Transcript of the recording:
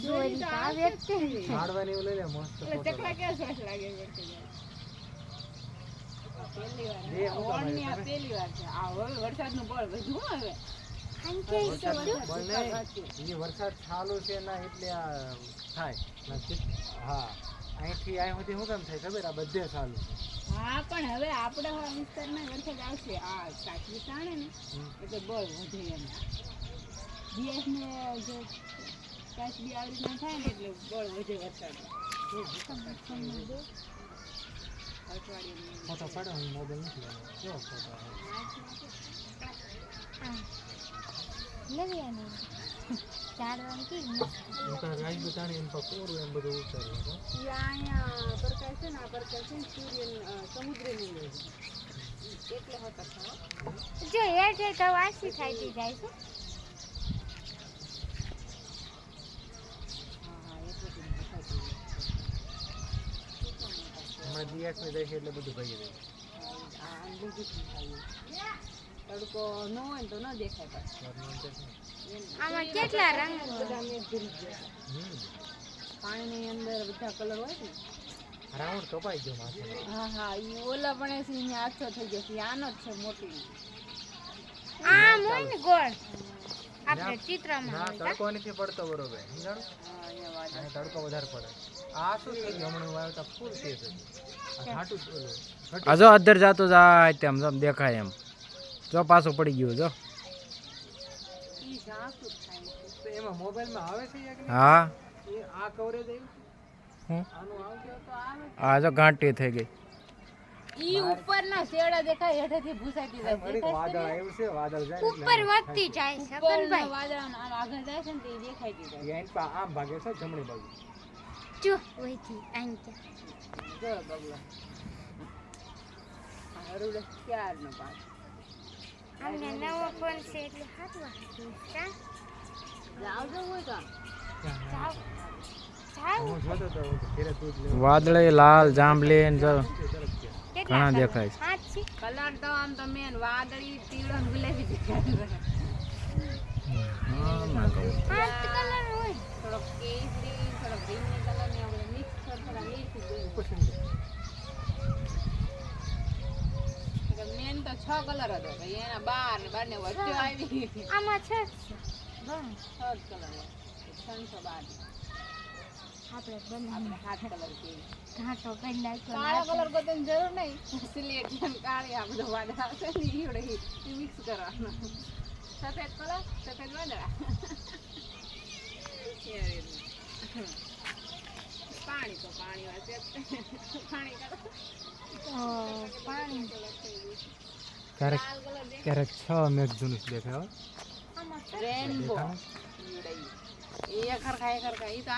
દોરી આવે છે માડવાની ઓલે લે મસ્ત ફોટો ચકલા કેવા સરસ લાગે વરસે પહેલી વાર જે હું ઓણની આ પહેલી વાર છે આ હવે વરસાદનું બળ વધ્યું હવે અંકે એ વરસાદ ચાલુ છે ના એટલે આ થાય હા અહીંથી અહીં સુધી શું કામ થાય ખબર આ બધે ચાલુ હા પણ હવે આપણા વિસ્તારમાં વરસાદ આવશે આ કાચી તાણે ને એટલે બળ વધે એમ દિવસ ને જે કાચી આવી રીતના થાય ને એટલે બળ વધે વરસાદ ફોટો પાડો હું મોબાઈલ નથી લેવાનો કેવો ફોટો લેવીને ચાર અંકી હું તો રાજ બતાણી એમ પકોરું એમ બધું ઉતાર્યું અહીંયા પરકાય છે ને આ પરકાય છે સૂર્ય સમુદ્રની લે એટલે હતા જો હેઠે તો વાસી થાયતી જાય છે હમણાં દિવસ માં જાય છે એટલે બધું ભાઈ જાય તડકો ન હોય તો ન દેખાય આમાં કેટલા રંગ બધા મેઘ ભરી ગયા પાણીની અંદર બધા કલર હોય ને રાઉન્ડ કપાઈ ગયો માથે હા હા એ ઓલા પણ છે અહીંયા આછો થઈ ગયો છે આનો જ છે મોટી આમ હોય ને ગોળ આપણે ચિત્રમાં ના હોય તડકો નથી પડતો બરોબર સમજાણું અને તડકો વધારે પડે આ શું થઈ ગયું હમણાં વાવતા ફૂલ છે આ ઘાટું ઓલું આ જો અધર જાતો જાય તેમ તેમ દેખાય એમ જો પાછું પડી ગયું જો ઈ ઝાંસુ થાય તો એમાં મોબાઈલમાં આવે છે યાર હા એ આ કવરેજ આવ્યું હું આનું આવશે તો આવે આ જો ઘાંટી થઈ ગઈ ઈ ઉપરના શેડા દેખાય હેઠેથી ભૂસાતી જાય ફરી વાદળ આવ્યું છે વાદળ જાય ઉપર વધતી જાય છે ઉપરના વાદળા આમ આગળ જાય છે ને તે દેખાય જાય એટલે એન પા આમ ભાગે છે જમણી બાજુ જો વહીથી આંકે જો બગલા હરુડે ક્યાર નો પાસ અમને નવો ફોન છે એટલે હાથવા કા લાવજો હોય તો જાવ જાવ હું જોતો તો ઘરે દૂધ લેવું વાદળે લાલ જાંબલી ને જો કેટલા ઘણા દેખાય છે હાથ છે કલર તો આમ તો મેન વાદળી પીળો ને ગુલાબી દેખાય હાથ કલર હોય થોડો કેસરી થોડો ગ્રીન કલર ને આપણે મિક્સ થોડા મિક્સ મેન તો 6 કલર હતો ભાઈ એના 12 ને 12 ને વચ્ચે આવી આમાં છે બસ 6 કલર 312 આપણે બને આપણે 7 કલર કે ઘાટો કરી નાખ્યો કાળો કલર ગોતવાની જરૂર નહીં સિલેક્ટ અને કાળી આ બધો વાદળ આવશે ને ઈવડે મિક્સ કરવાનો સફેદ કલર સફેદ વાદળા પાણી તો પાણી વાસે પાણી કલર પાણી ક્યારેક લાલ કલર દેખાય ક્યારેક 6 મેઘ ધનુષ દેખાય હો. આમાં રેનબો એ ખરખા ઈ તો